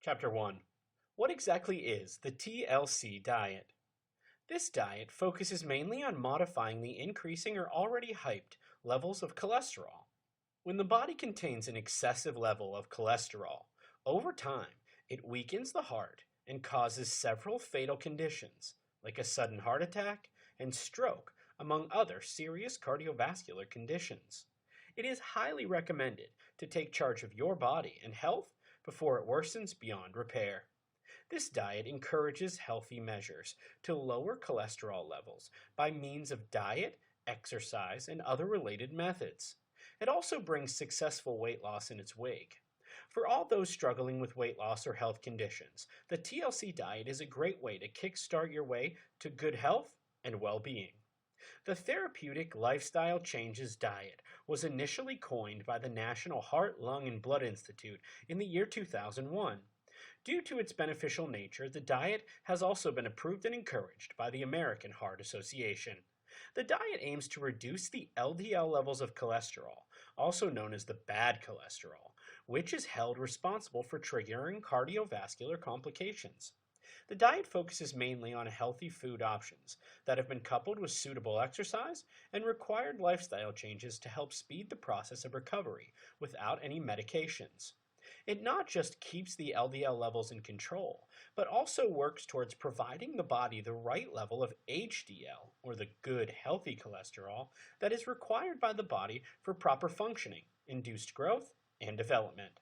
Chapter 1. What exactly is the TLC diet? This diet focuses mainly on modifying the increasing or already hyped levels of cholesterol. When the body contains an excessive level of cholesterol, over time it weakens the heart and causes several fatal conditions, like a sudden heart attack and stroke, among other serious cardiovascular conditions. It is highly recommended to take charge of your body and health before it worsens beyond repair. This diet encourages healthy measures to lower cholesterol levels by means of diet, exercise, and other related methods. It also brings successful weight loss in its wake. For all those struggling with weight loss or health conditions, the TLC diet is a great way to kickstart your way to good health and well-being. The Therapeutic Lifestyle Changes diet was initially coined by the National Heart, Lung, and Blood Institute in the year 2001. Due to its beneficial nature, the diet has also been approved and encouraged by the American Heart Association. The diet aims to reduce the LDL levels of cholesterol, also known as the bad cholesterol, which is held responsible for triggering cardiovascular complications. The diet focuses mainly on healthy food options that have been coupled with suitable exercise and required lifestyle changes to help speed the process of recovery without any medications. It not just keeps the LDL levels in control, but also works towards providing the body the right level of HDL, or the good healthy cholesterol, that is required by the body for proper functioning, induced growth, and development.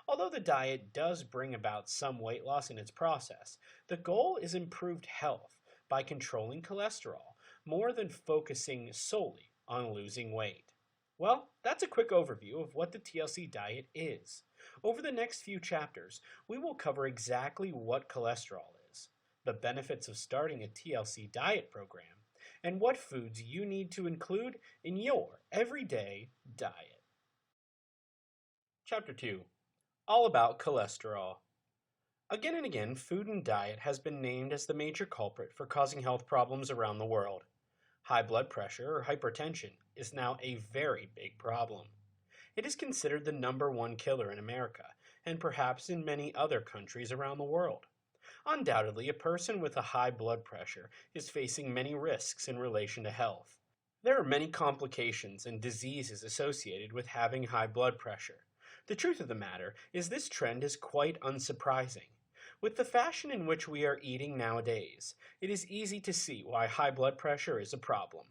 Although the diet does bring about some weight loss in its process, the goal is improved health by controlling cholesterol more than focusing solely on losing weight. Well, that's a quick overview of what the TLC diet is. Over the next few chapters, we will cover exactly what cholesterol is, the benefits of starting a TLC diet program, and what foods you need to include in your everyday diet. Chapter 2. All about cholesterol. Again and again, food and diet has been named as the major culprit for causing health problems around the world. High blood pressure or hypertension is now a very big problem. It is considered the #1 killer in America and perhaps in many other countries around the world. Undoubtedly, a person with a high blood pressure is facing many risks in relation to health. There are many complications and diseases associated with having high blood pressure. The truth of the matter is this trend is quite unsurprising. With the fashion in which we are eating nowadays, it is easy to see why high blood pressure is a problem.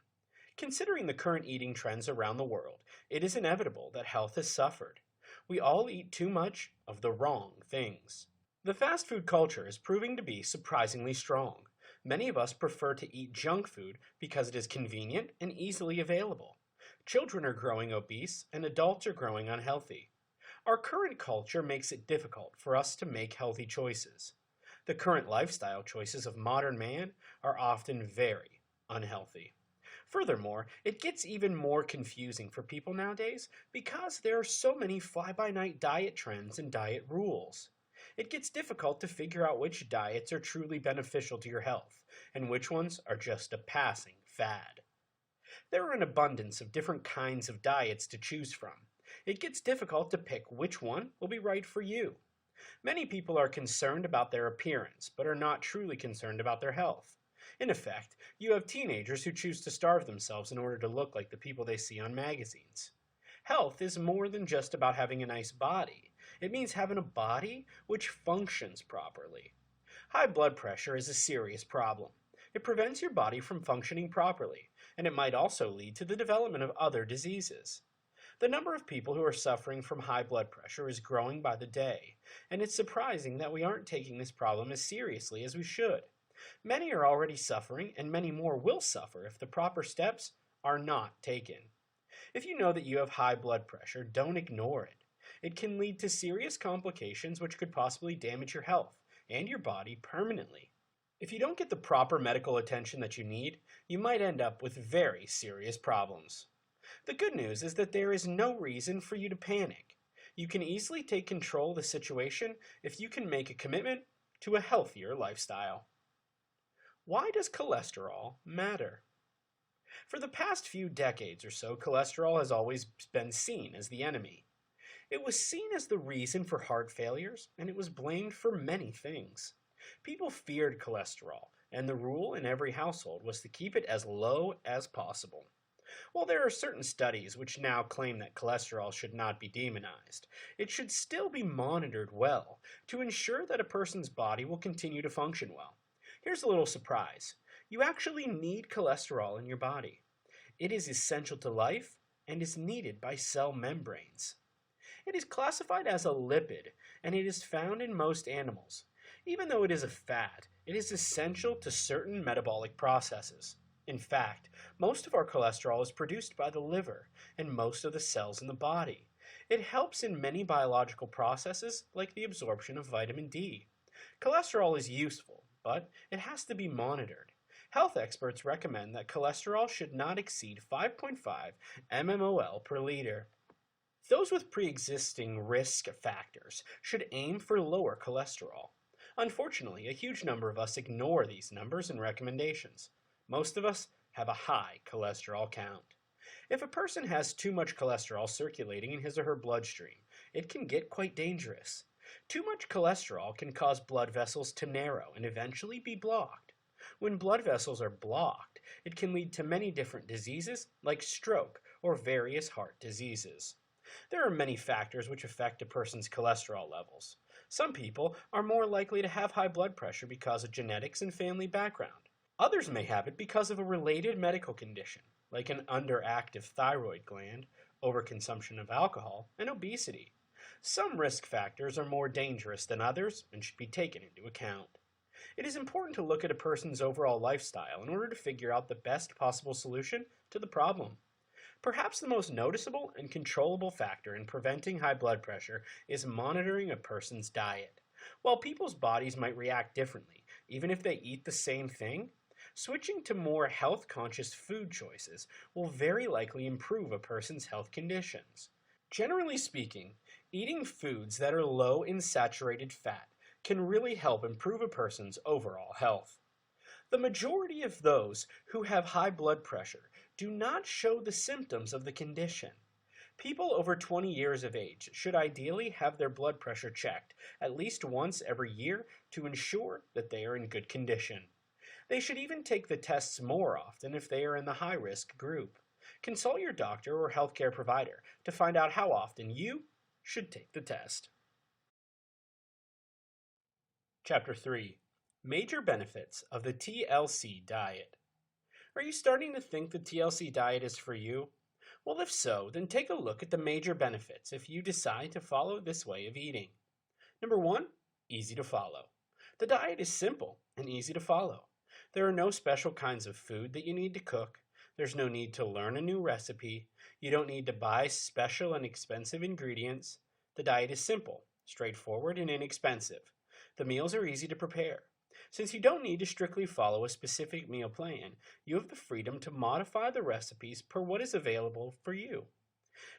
Considering the current eating trends around the world, it is inevitable that health has suffered. We all eat too much of the wrong things. The fast food culture is proving to be surprisingly strong. Many of us prefer to eat junk food because it is convenient and easily available. Children are growing obese and adults are growing unhealthy. Our current culture makes it difficult for us to make healthy choices. The current lifestyle choices of modern man are often very unhealthy. Furthermore, it gets even more confusing for people nowadays because there are so many fly-by-night diet trends and diet rules. It gets difficult to figure out which diets are truly beneficial to your health and which ones are just a passing fad. There are an abundance of different kinds of diets to choose from. It gets difficult to pick which one will be right for you. Many people are concerned about their appearance, but are not truly concerned about their health. In effect, you have teenagers who choose to starve themselves in order to look like the people they see on magazines. Health is more than just about having a nice body. It means having a body which functions properly. High blood pressure is a serious problem. It prevents your body from functioning properly, and it might also lead to the development of other diseases. The number of people who are suffering from high blood pressure is growing by the day, and it's surprising that we aren't taking this problem as seriously as we should. Many are already suffering, and many more will suffer if the proper steps are not taken. If you know that you have high blood pressure, don't ignore it. It can lead to serious complications which could possibly damage your health and your body permanently. If you don't get the proper medical attention that you need, you might end up with very serious problems. The good news is that there is no reason for you to panic. You can easily take control of the situation if you can make a commitment to a healthier lifestyle. Why does cholesterol matter? For the past few decades or so, cholesterol has always been seen as the enemy. It was seen as the reason for heart failures, and it was blamed for many things. People feared cholesterol, and the rule in every household was to keep it as low as possible. While there are certain studies which now claim that cholesterol should not be demonized, it should still be monitored well to ensure that a person's body will continue to function well. Here's a little surprise. You actually need cholesterol in your body. It is essential to life and is needed by cell membranes. It is classified as a lipid, and it is found in most animals. Even though it is a fat, it is essential to certain metabolic processes. In fact, most of our cholesterol is produced by the liver and most of the cells in the body. It helps in many biological processes like the absorption of vitamin D. Cholesterol is useful, but it has to be monitored. Health experts recommend that cholesterol should not exceed 5.5 mmol per liter. Those with pre-existing risk factors should aim for lower cholesterol. Unfortunately, a huge number of us ignore these numbers and recommendations. Most of us have a high cholesterol count. If a person has too much cholesterol circulating in his or her bloodstream, it can get quite dangerous. Too much cholesterol can cause blood vessels to narrow and eventually be blocked. When blood vessels are blocked, it can lead to many different diseases like stroke or various heart diseases. There are many factors which affect a person's cholesterol levels. Some people are more likely to have high blood pressure because of genetics and family background. Others may have it because of a related medical condition, like an underactive thyroid gland, overconsumption of alcohol, and obesity. Some risk factors are more dangerous than others and should be taken into account. It is important to look at a person's overall lifestyle in order to figure out the best possible solution to the problem. Perhaps the most noticeable and controllable factor in preventing high blood pressure is monitoring a person's diet. While people's bodies might react differently, even if they eat the same thing, switching to more health-conscious food choices will very likely improve a person's health conditions. Generally speaking, eating foods that are low in saturated fat can really help improve a person's overall health. The majority of those who have high blood pressure do not show the symptoms of the condition. People over 20 years of age should ideally have their blood pressure checked at least once every year to ensure that they are in good condition. They should even take the tests more often if they are in the high-risk group. Consult your doctor or healthcare provider to find out how often you should take the test. Chapter 3. Major benefits of the TLC diet. Are you starting to think the TLC diet is for you? Well, if so, then take a look at the major benefits if you decide to follow this way of eating. Number 1, easy to follow. The diet is simple and easy to follow. There are no special kinds of food that you need to cook. There's no need to learn a new recipe. You don't need to buy special and expensive ingredients. The diet is simple, straightforward, and inexpensive. The meals are easy to prepare. Since you don't need to strictly follow a specific meal plan, you have the freedom to modify the recipes per what is available for you.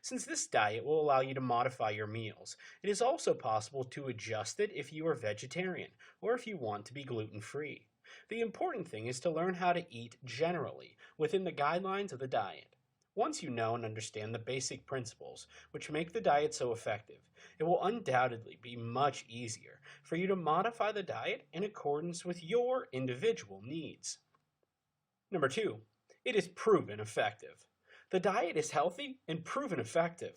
Since this diet will allow you to modify your meals, it is also possible to adjust it if you are vegetarian or if you want to be gluten-free. The important thing is to learn how to eat generally within the guidelines of the diet. Once you know and understand the basic principles which make the diet so effective, it will undoubtedly be much easier for you to modify the diet in accordance with your individual needs. Number 2, it is proven effective. The diet is healthy and proven effective.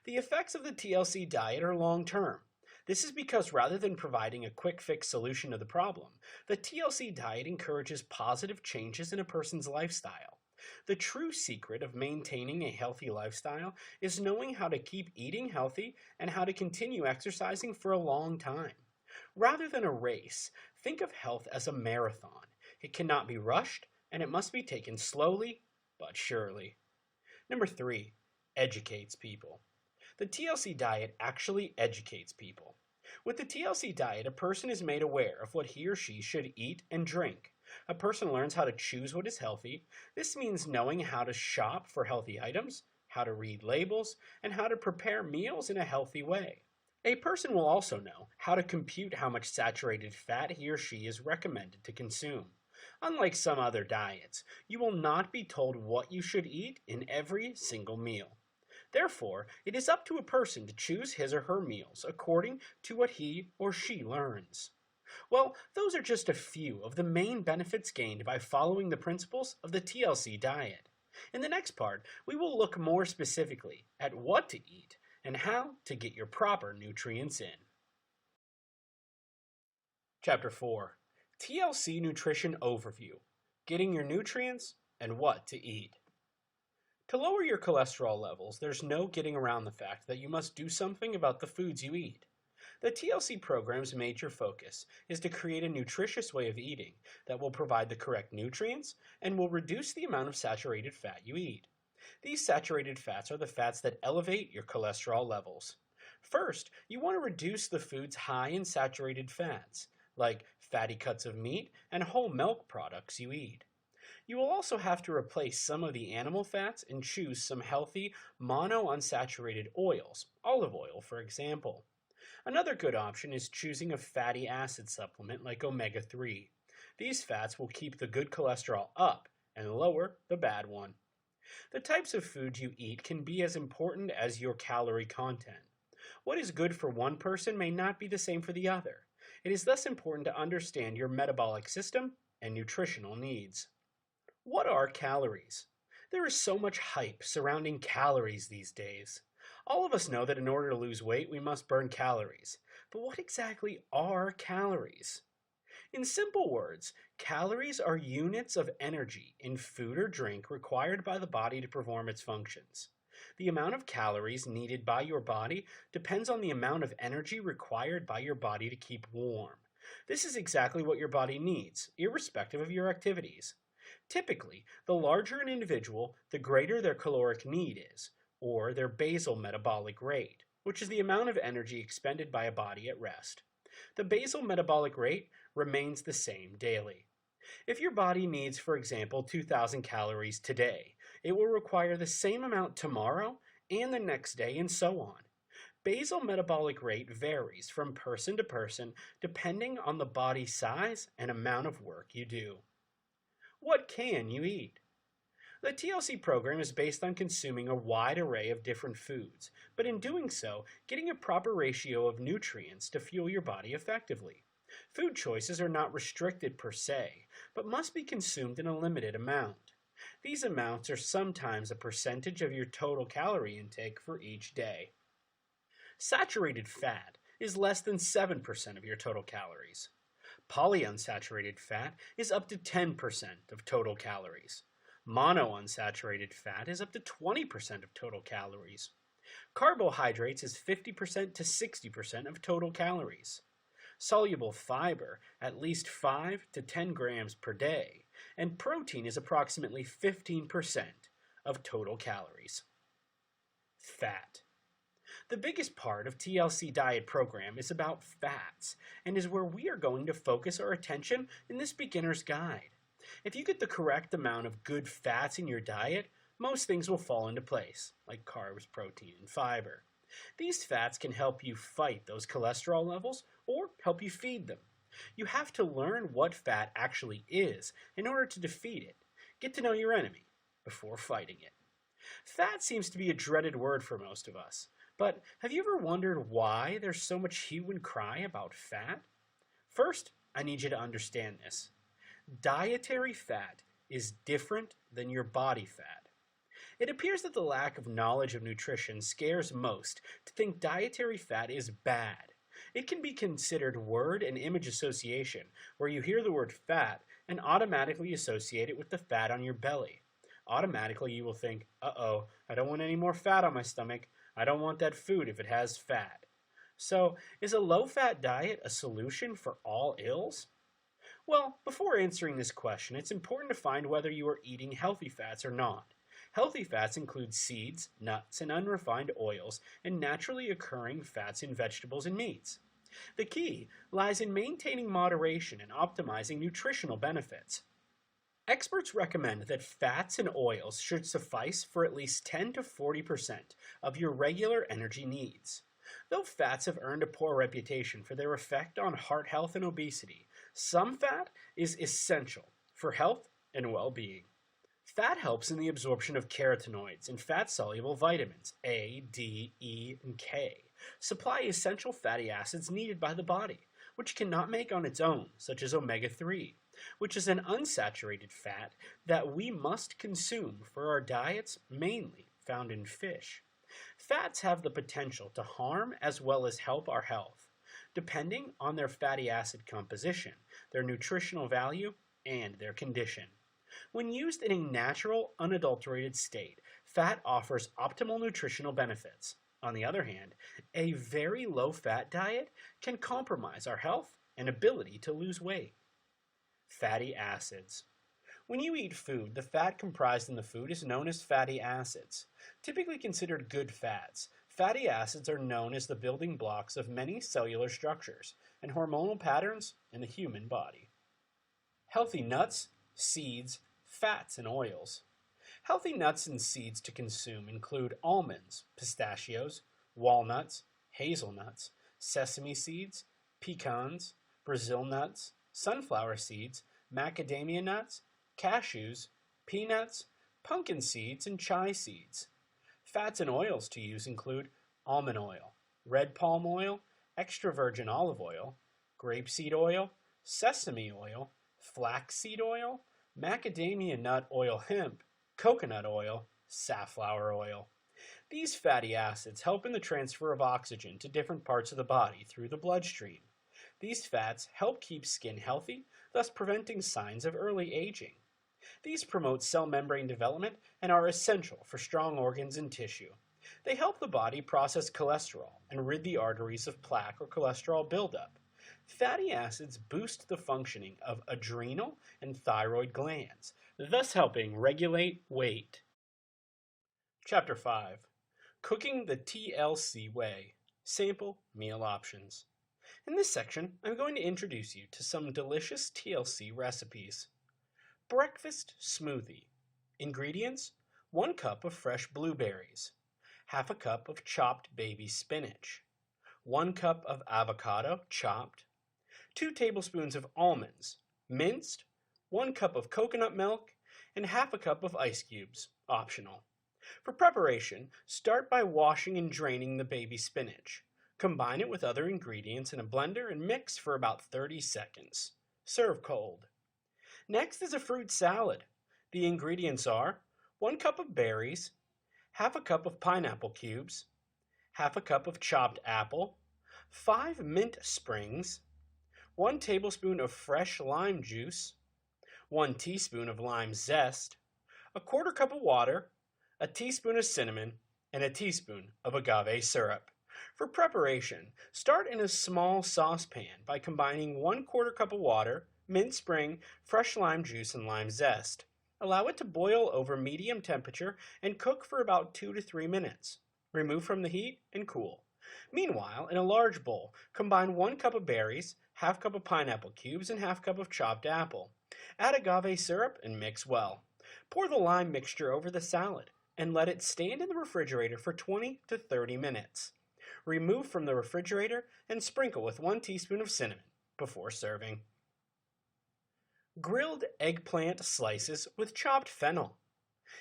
The effects of the TLC diet are long-term. This is because rather than providing a quick fix solution to the problem, the TLC diet encourages positive changes in a person's lifestyle. The true secret of maintaining a healthy lifestyle is knowing how to keep eating healthy and how to continue exercising for a long time. Rather than a race, think of health as a marathon. It cannot be rushed, and it must be taken slowly but surely. Number 3, educates people. The TLC diet actually educates people. With the TLC diet, a person is made aware of what he or she should eat and drink. A person learns how to choose what is healthy. This means knowing how to shop for healthy items, how to read labels, and how to prepare meals in a healthy way. A person will also know how to compute how much saturated fat he or she is recommended to consume. Unlike some other diets, you will not be told what you should eat in every single meal. Therefore, it is up to a person to choose his or her meals according to what he or she learns. Well, those are just a few of the main benefits gained by following the principles of the TLC diet. In the next part, we will look more specifically at what to eat and how to get your proper nutrients in. Chapter 4: TLC Nutrition Overview: Getting Your Nutrients and What to Eat. To lower your cholesterol levels, there's no getting around the fact that you must do something about the foods you eat. The TLC program's major focus is to create a nutritious way of eating that will provide the correct nutrients and will reduce the amount of saturated fat you eat. These saturated fats are the fats that elevate your cholesterol levels. First, you want to reduce the foods high in saturated fats, like fatty cuts of meat and whole milk products you eat. You will also have to replace some of the animal fats and choose some healthy monounsaturated oils, olive oil for example. Another good option is choosing a fatty acid supplement like omega-3. These fats will keep the good cholesterol up and lower the bad one. The types of food you eat can be as important as your calorie content. What is good for one person may not be the same for the other. It is thus important to understand your metabolic system and nutritional needs. What are calories? There is so much hype surrounding calories these days. All of us know that in order to lose weight, we must burn calories. But what exactly are calories? In simple words, calories are units of energy in food or drink required by the body to perform its functions. The amount of calories needed by your body depends on the amount of energy required by your body to keep warm. This is exactly what your body needs, irrespective of your activities. Typically, the larger an individual, the greater their caloric need is, or their basal metabolic rate, which is the amount of energy expended by a body at rest. The basal metabolic rate remains the same daily. If your body needs, for example, 2,000 calories today, it will require the same amount tomorrow and the next day and so on. Basal metabolic rate varies from person to person depending on the body size and amount of work you do. What can you eat? The TLC program is based on consuming a wide array of different foods, but in doing so, getting a proper ratio of nutrients to fuel your body effectively. Food choices are not restricted per se, but must be consumed in a limited amount. These amounts are sometimes a percentage of your total calorie intake for each day. Saturated fat is less than 7% of your total calories. Polyunsaturated fat is up to 10% of total calories. Monounsaturated fat is up to 20% of total calories. Carbohydrates is 50% to 60% of total calories. Soluble fiber at least 5 to 10 grams per day, and protein is approximately 15% of total calories. Fat. The biggest part of TLC Diet program is about fats, and is where we are going to focus our attention in this beginner's guide. If you get the correct amount of good fats in your diet, most things will fall into place, like carbs, protein, and fiber. These fats can help you fight those cholesterol levels or help you feed them. You have to learn what fat actually is in order to defeat it. Get to know your enemy before fighting it. Fat seems to be a dreaded word for most of us, but have you ever wondered why there's so much hue and cry about fat? First, I need you to understand this. Dietary fat is different than your body fat. It appears that the lack of knowledge of nutrition scares most to think dietary fat is bad. It can be considered word and image association, where you hear the word fat and automatically associate it with the fat on your belly. Automatically you will think, uh-oh, I don't want any more fat on my stomach. I don't want that food if it has fat. So, is a low-fat diet a solution for all ills? Well, before answering this question, it's important to find whether you are eating healthy fats or not. Healthy fats include seeds, nuts, and unrefined oils, and naturally occurring fats in vegetables and meats. The key lies in maintaining moderation and optimizing nutritional benefits. Experts recommend that fats and oils should suffice for at least 10 to 40% of your regular energy needs. Though fats have earned a poor reputation for their effect on heart health and obesity, some fat is essential for health and well-being. Fat helps in the absorption of carotenoids and fat-soluble vitamins A, D, E, and K. Supply essential fatty acids needed by the body, which cannot make on its own, such as omega-3, which is an unsaturated fat that we must consume for our diets, mainly found in fish. Fats have the potential to harm as well as help our health, depending on their fatty acid composition, their nutritional value, and their condition. When used in a natural, unadulterated state, fat offers optimal nutritional benefits. On the other hand, a very low-fat diet can compromise our health and ability to lose weight. Fatty acids. When you eat food, the fat comprised in the food is known as fatty acids. Typically considered good fats, fatty acids are known as the building blocks of many cellular structures and hormonal patterns in the human body. Healthy nuts, seeds, fats, and oils. Healthy nuts and seeds to consume include almonds, pistachios, walnuts, hazelnuts, sesame seeds, pecans, Brazil nuts, sunflower seeds, macadamia nuts, cashews, peanuts, pumpkin seeds, and chia seeds. Fats and oils to use include almond oil, red palm oil, extra virgin olive oil, grapeseed oil, sesame oil, flaxseed oil, macadamia nut oil hemp, coconut oil, safflower oil. These fatty acids help in the transfer of oxygen to different parts of the body through the bloodstream. These fats help keep skin healthy, thus preventing signs of early aging. These promote cell membrane development and are essential for strong organs and tissue. They help the body process cholesterol and rid the arteries of plaque or cholesterol buildup. Fatty acids boost the functioning of adrenal and thyroid glands, thus helping regulate weight. Chapter 5. Cooking the TLC Way. Sample meal options. In this section, I'm going to introduce you to some delicious TLC recipes. Breakfast smoothie. Ingredients: 1 cup of fresh blueberries, half a cup of chopped baby spinach, 1 cup of avocado chopped, 2 tablespoons of almonds, minced, 1 cup of coconut milk, and half a cup of ice cubes, optional. For preparation, start by washing and draining the baby spinach. Combine it with other ingredients in a blender and mix for about 30 seconds. Serve cold. Next is a fruit salad. The ingredients are 1 cup of berries, half a cup of pineapple cubes, half a cup of chopped apple, 5 mint sprigs, 1 tablespoon of fresh lime juice, 1 teaspoon of lime zest, a 1/4 cup of water, a teaspoon of cinnamon, and a teaspoon of agave syrup. For preparation, start in a small saucepan by combining 1/4 cup of water, mint spring, fresh lime juice, and lime zest. Allow it to boil over medium temperature and cook for about 2 to 3 minutes. Remove from the heat and cool. Meanwhile, in a large bowl, combine 1 cup of berries, half cup of pineapple cubes, and half cup of chopped apple. Add agave syrup and mix well. Pour the lime mixture over the salad and let it stand in the refrigerator for 20 to 30 minutes. Remove from the refrigerator and sprinkle with 1 teaspoon of cinnamon before serving. Grilled eggplant slices with chopped fennel.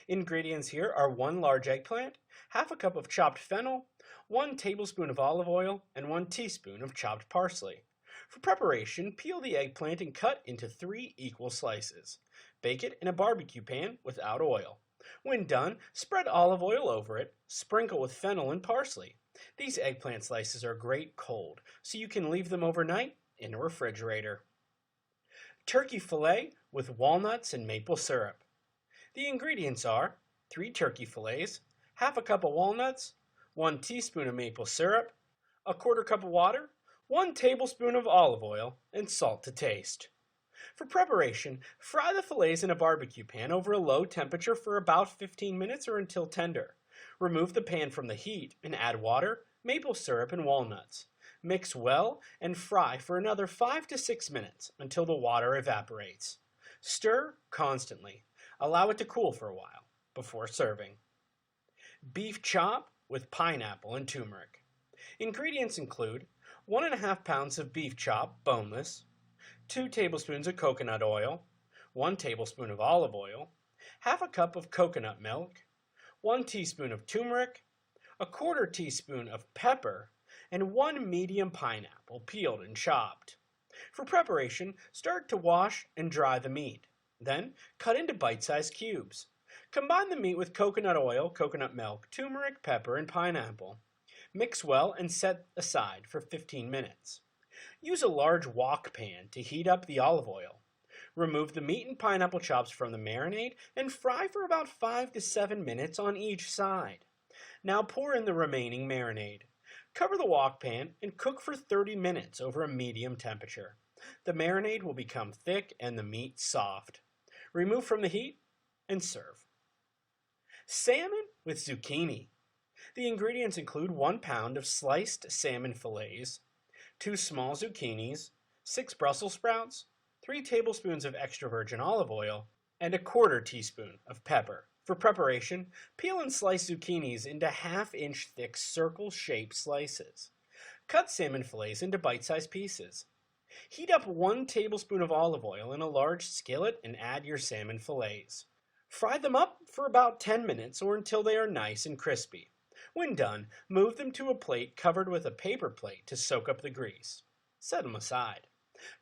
Ingredients here are 1 large eggplant, half a cup of chopped fennel, 1 tablespoon of olive oil, and 1 teaspoon of chopped parsley. For preparation, peel the eggplant and cut into 3 equal slices. Bake it in a barbecue pan without oil. When done, spread olive oil over it, sprinkle with fennel and parsley. These eggplant slices are great cold, so you can leave them overnight in a refrigerator. Turkey fillet with walnuts and maple syrup. The ingredients are 3 turkey fillets, half a cup of walnuts, 1 teaspoon of maple syrup, a 1/4 cup of water, 1 tablespoon of olive oil, and salt to taste. For preparation, fry the fillets in a barbecue pan over a low temperature for about 15 minutes or until tender. Remove the pan from the heat and add water, maple syrup, and walnuts. Mix well and fry for another 5 to 6 minutes until the water evaporates. Stir constantly. Allow it to cool for a while before serving. Beef chop with pineapple and turmeric. Ingredients include 1½ pounds of beef chop, boneless, 2 tablespoons of coconut oil, 1 tablespoon of olive oil, half a cup of coconut milk, 1 teaspoon of turmeric, a quarter teaspoon of pepper, and 1 medium pineapple peeled and chopped. For preparation, start to wash and dry the meat. Then, cut into bite-sized cubes. Combine the meat with coconut oil, coconut milk, turmeric, pepper, and pineapple. Mix well and set aside for 15 minutes. Use a large wok pan to heat up the olive oil. Remove the meat and pineapple chops from the marinade and fry for about 5 to 7 minutes on each side. Now pour in the remaining marinade. Cover the wok pan and cook for 30 minutes over a medium temperature. The marinade will become thick and the meat soft. Remove from the heat and serve. Salmon with zucchini. The ingredients include 1 pound of sliced salmon fillets, 2 small zucchinis, 6 Brussels sprouts, 3 tablespoons of extra virgin olive oil, and a quarter teaspoon of pepper. For preparation, peel and slice zucchinis into half-inch thick circle-shaped slices. Cut salmon fillets into bite-sized pieces. Heat up 1 tablespoon of olive oil in a large skillet and add your salmon fillets. Fry them up for about 10 minutes or until they are nice and crispy. When done, move them to a plate covered with a paper plate to soak up the grease. Set them aside.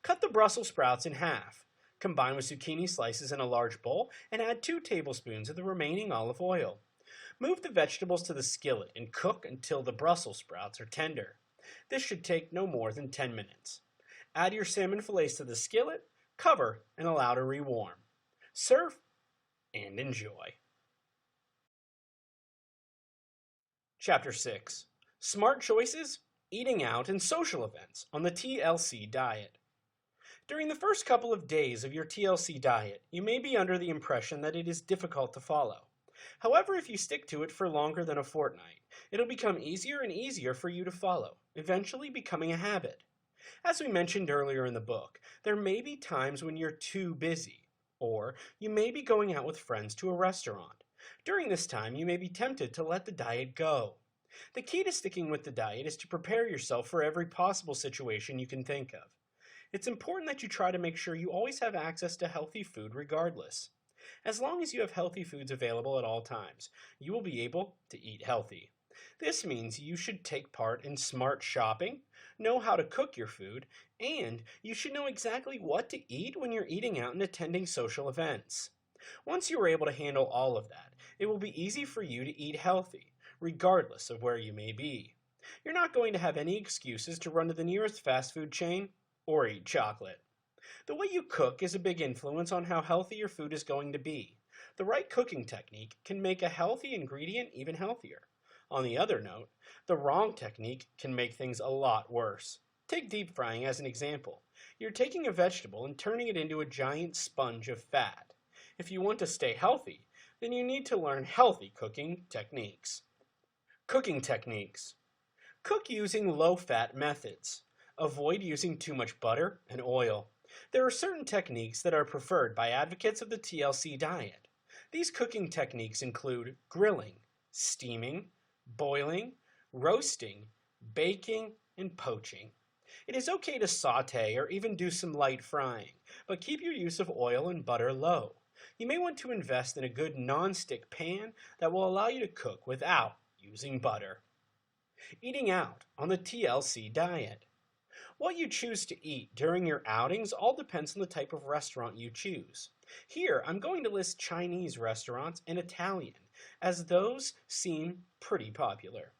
Cut the Brussels sprouts in half. Combine with zucchini slices in a large bowl and add 2 tablespoons of the remaining olive oil. Move the vegetables to the skillet and cook until the Brussels sprouts are tender. This should take no more than 10 minutes. Add your salmon fillets to the skillet, cover, and allow to rewarm. Serve and enjoy. Chapter 6. Smart Choices, Eating Out, and Social Events on the TLC Diet. During the first couple of days of your TLC diet, you may be under the impression that it is difficult to follow. However, if you stick to it for longer than a fortnight, it'll become easier and easier for you to follow, eventually becoming a habit. As we mentioned earlier in the book, there may be times when you're too busy, or you may be going out with friends to a restaurant. During this time, you may be tempted to let the diet go. The key to sticking with the diet is to prepare yourself for every possible situation you can think of. It's important that you try to make sure you always have access to healthy food regardless. As long as you have healthy foods available at all times, you will be able to eat healthy. This means you should take part in smart shopping, know how to cook your food, and you should know exactly what to eat when you're eating out and attending social events. Once you are able to handle all of that, it will be easy for you to eat healthy, regardless of where you may be. You're not going to have any excuses to run to the nearest fast food chain or eat chocolate. The way you cook is a big influence on how healthy your food is going to be. The right cooking technique can make a healthy ingredient even healthier. On the other note, the wrong technique can make things a lot worse. Take deep frying as an example. You're taking a vegetable and turning it into a giant sponge of fat. If you want to stay healthy, then you need to learn healthy cooking techniques. Cooking techniques. Cook using low-fat methods. Avoid using too much butter and oil. There are certain techniques that are preferred by advocates of the TLC diet. These cooking techniques include grilling, steaming, boiling, roasting, baking, and poaching. It is okay to saute or even do some light frying, but keep your use of oil and butter low. You may want to invest in a good non-stick pan that will allow you to cook without using butter. Eating out on the TLC diet. What you choose to eat during your outings all depends on the type of restaurant you choose. Here, I'm going to list Chinese restaurants and Italian, as those seem pretty popular.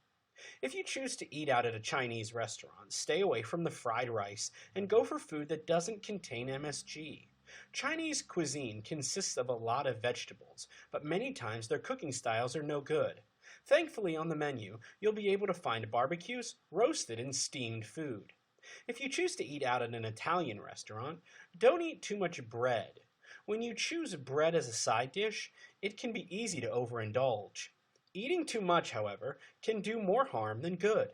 If you choose to eat out at a Chinese restaurant, stay away from the fried rice and go for food that doesn't contain MSG. Chinese cuisine consists of a lot of vegetables, but many times their cooking styles are no good. Thankfully, on the menu, you'll be able to find barbecues, roasted, and steamed food. If you choose to eat out at an Italian restaurant, don't eat too much bread. When you choose bread as a side dish, it can be easy to overindulge. Eating too much, however, can do more harm than good.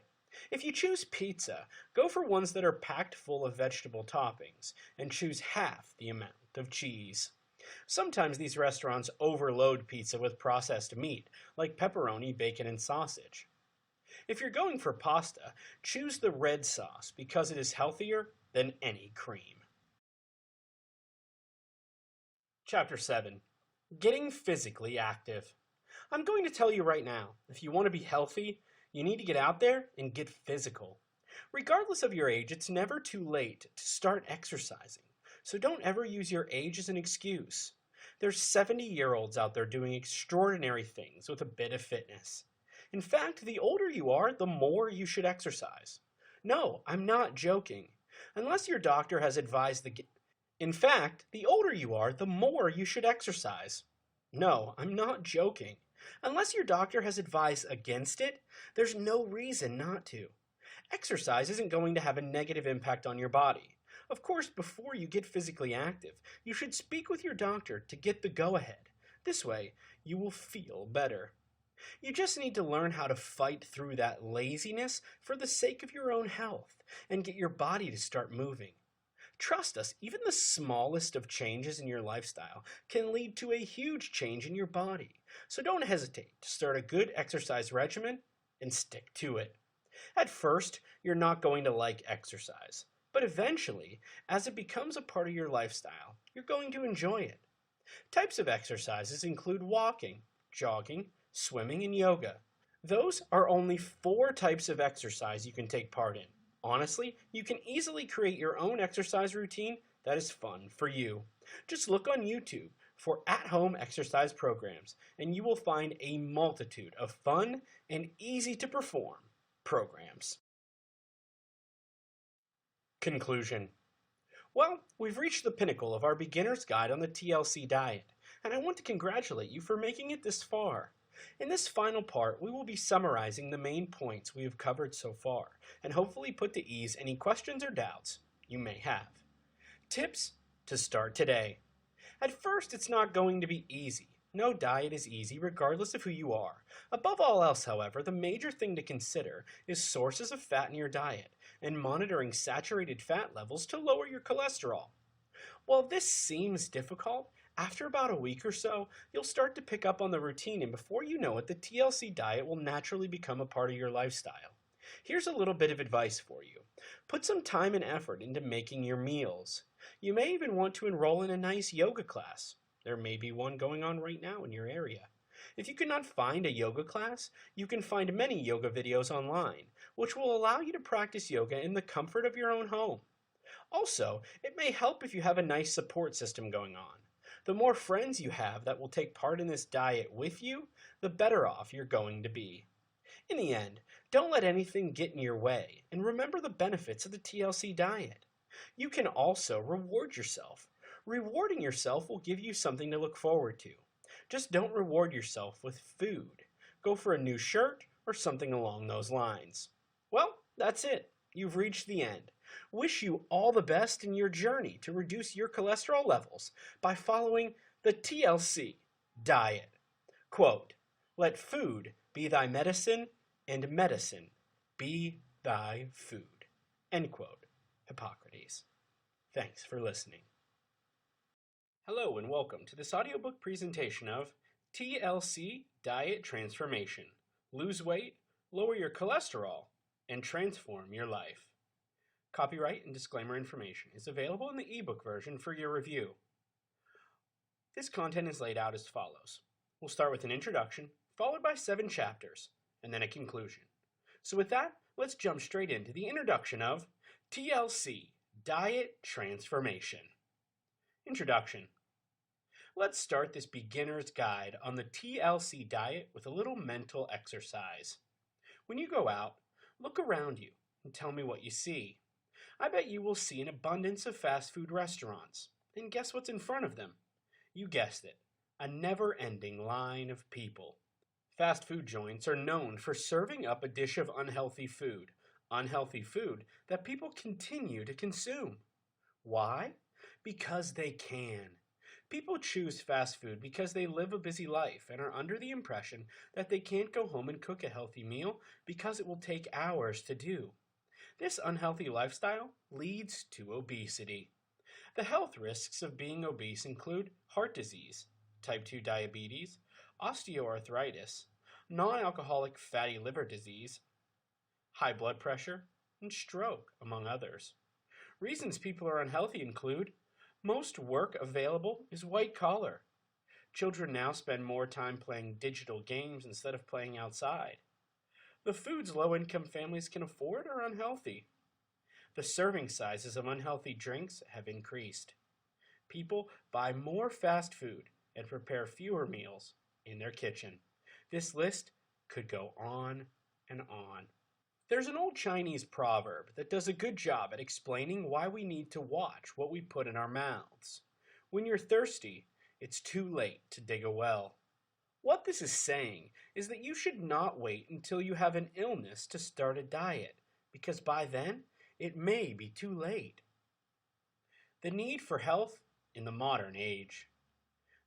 If you choose pizza, go for ones that are packed full of vegetable toppings, and choose half the amount of cheese. Sometimes these restaurants overload pizza with processed meat, like pepperoni, bacon, and sausage. If you're going for pasta, choose the red sauce because it is healthier than any cream. Chapter 7. Getting physically active. I'm going to tell you right now, if you want to be healthy, you need to get out there and get physical. Regardless of your age, it's never too late to start exercising. So don't ever use your age as an excuse. There's 70-year-olds out there doing extraordinary things with a bit of fitness. In fact, the older you are, the more you should exercise. No, I'm not joking. Unless your doctor has advised the In fact, the older you are, the more you should exercise. No, I'm not joking. Unless your doctor has advised against it, there's no reason not to. Exercise isn't going to have a negative impact on your body. Of course, before you get physically active, you should speak with your doctor to get the go-ahead. This way, you will feel better. You just need to learn how to fight through that laziness for the sake of your own health and get your body to start moving. Trust us, even the smallest of changes in your lifestyle can lead to a huge change in your body. So don't hesitate to start a good exercise regimen and stick to it. At first, you're not going to like exercise, but eventually, as it becomes a part of your lifestyle, you're going to enjoy it. Types of exercises include walking, jogging, swimming, and yoga. Those are only 4 types of exercise you can take part in. Honestly, you can easily create your own exercise routine that is fun for you. Just look on YouTube for at-home exercise programs, and you will find a multitude of fun and easy-to-perform programs. Conclusion. Well, we've reached the pinnacle of our beginner's guide on the TLC diet, and I want to congratulate you for making it this far. In this final part, we will be summarizing the main points we have covered so far, and hopefully put to ease any questions or doubts you may have. Tips to start today. At first, it's not going to be easy. No diet is easy regardless of who you are. Above all else, however, the major thing to consider is sources of fat in your diet and monitoring saturated fat levels to lower your cholesterol. While this seems difficult, after about a week or so, you'll start to pick up on the routine, and before you know it, the TLC diet will naturally become a part of your lifestyle. Here's a little bit of advice for you. Put some time and effort into making your meals. You may even want to enroll in a nice yoga class. There may be one going on right now in your area. If you cannot find a yoga class, you can find many yoga videos online, which will allow you to practice yoga in the comfort of your own home. Also, it may help if you have a nice support system going on. The more friends you have that will take part in this diet with you, the better off you're going to be. In the end, don't let anything get in your way, and remember the benefits of the TLC diet. You can also reward yourself. Rewarding yourself will give you something to look forward to. Just don't reward yourself with food. Go for a new shirt or something along those lines. Well, that's it. You've reached the end. Wish you all the best in your journey to reduce your cholesterol levels by following the TLC diet. Quote, "Let food be thy medicine, and medicine be thy food." End quote. Hippocrates. Thanks for listening. Hello and welcome to this audiobook presentation of TLC Diet Transformation. Lose weight, lower your cholesterol, and transform your life. Copyright and disclaimer information is available in the ebook version for your review. This content is laid out as follows. We'll start with an introduction, followed by 7 chapters, and then a conclusion. So with that, let's jump straight into the introduction of TLC Diet Transformation. Introduction. Let's start this beginner's guide on the TLC diet with a little mental exercise. When you go out, look around you and tell me what you see. I bet you will see an abundance of fast food restaurants. And guess what's in front of them? You guessed it, a never-ending line of people. Fast food joints are known for serving up a dish of unhealthy food that people continue to consume. Why? Because they can. People choose fast food because they live a busy life and are under the impression that they can't go home and cook a healthy meal because it will take hours to do. This unhealthy lifestyle leads to obesity. The health risks of being obese include heart disease, type 2 diabetes, osteoarthritis, non-alcoholic fatty liver disease, high blood pressure, and stroke, among others. Reasons people are unhealthy include most work available is white collar. Children now spend more time playing digital games instead of playing outside. The foods low-income families can afford are unhealthy. The serving sizes of unhealthy drinks have increased. People buy more fast food and prepare fewer meals in their kitchen. This list could go on and on. There's an old Chinese proverb that does a good job at explaining why we need to watch what we put in our mouths. When you're thirsty, it's too late to dig a well. What this is saying is that you should not wait until you have an illness to start a diet, because by then, it may be too late. The need for health in the modern age.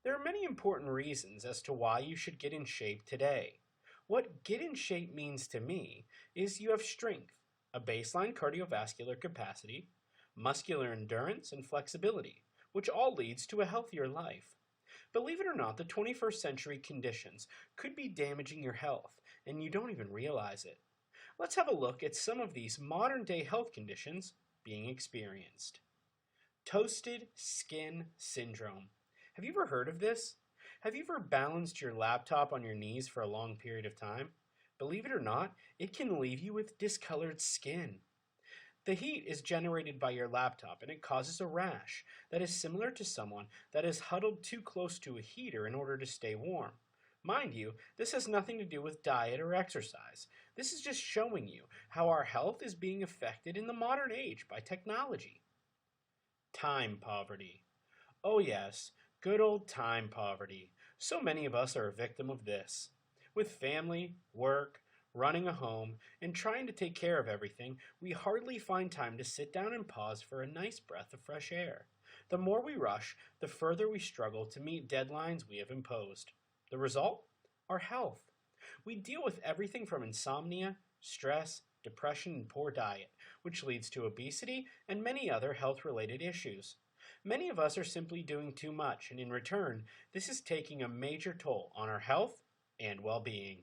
There are many important reasons as to why you should get in shape today. What get in shape means to me is you have strength, a baseline cardiovascular capacity, muscular endurance, and flexibility, which all leads to a healthier life. Believe it or not, the 21st century conditions could be damaging your health, and you don't even realize it. Let's have a look at some of these modern-day health conditions being experienced. Toasted skin syndrome. Have you ever heard of this? Have you ever balanced your laptop on your knees for a long period of time? Believe it or not, it can leave you with discolored skin. The heat is generated by your laptop and it causes a rash that is similar to someone that is huddled too close to a heater in order to stay warm. Mind you, this has nothing to do with diet or exercise. This is just showing you how our health is being affected in the modern age by technology. Time poverty. Oh yes, good old time poverty. So many of us are a victim of this. With family, work, running a home, and trying to take care of everything, we hardly find time to sit down and pause for a nice breath of fresh air. The more we rush, the further we struggle to meet deadlines we have imposed. The result? Our health. We deal with everything from insomnia, stress, depression, and poor diet, which leads to obesity and many other health-related issues. Many of us are simply doing too much, and in return, this is taking a major toll on our health and well-being.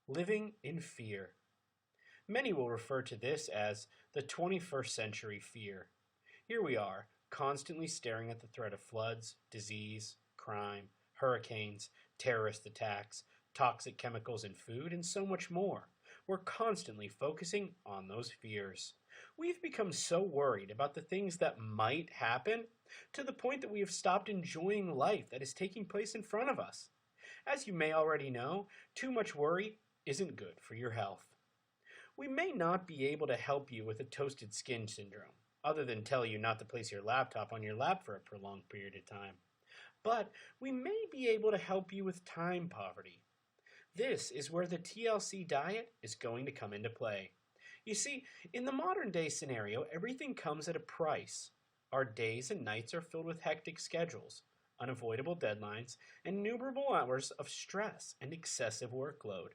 Living in fear. Many will refer to this as the 21st century fear. Here we are, constantly staring at the threat of floods, disease, crime, hurricanes, terrorist attacks, toxic chemicals in food, and so much more. We're constantly focusing on those fears. We've become so worried about the things that might happen to the point that we have stopped enjoying life that is taking place in front of us. As you may already know, too much worry isn't good for your health. We may not be able to help you with a toasted skin syndrome, other than tell you not to place your laptop on your lap for a prolonged period of time. But we may be able to help you with time poverty. This is where the TLC diet is going to come into play. You see, in the modern day scenario, everything comes at a price. Our days and nights are filled with hectic schedules, unavoidable deadlines, and innumerable hours of stress and excessive workload.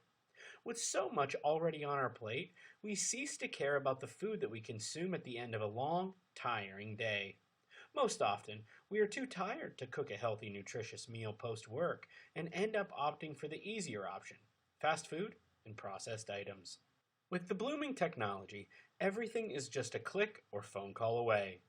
With so much already on our plate, we cease to care about the food that we consume at the end of a long, tiring day. Most often, we are too tired to cook a healthy, nutritious meal post-work and end up opting for the easier option, fast food and processed items. With the blooming technology, everything is just a click or phone call away.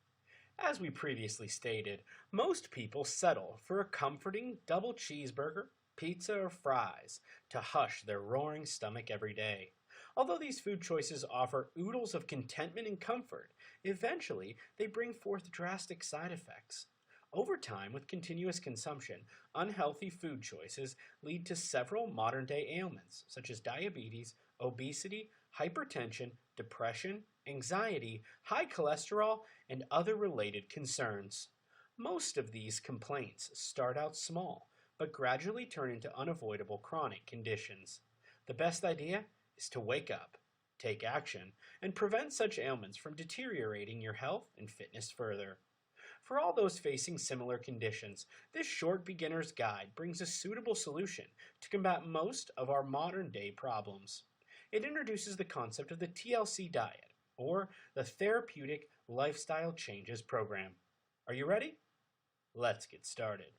As we previously stated, most people settle for a comforting double cheeseburger, pizza, or fries to hush their roaring stomach every day. Although these food choices offer oodles of contentment and comfort, eventually they bring forth drastic side effects. Over time, with continuous consumption, unhealthy food choices lead to several modern-day ailments, such as diabetes, obesity, hypertension, depression, anxiety, high cholesterol, and other related concerns. Most of these complaints start out small, but gradually turn into unavoidable chronic conditions. The best idea is to wake up, take action, and prevent such ailments from deteriorating your health and fitness further. For all those facing similar conditions, this short beginner's guide brings a suitable solution to combat most of our modern-day problems. It introduces the concept of the TLC Diet, or the Therapeutic Lifestyle Changes program. Are you ready? Let's get started.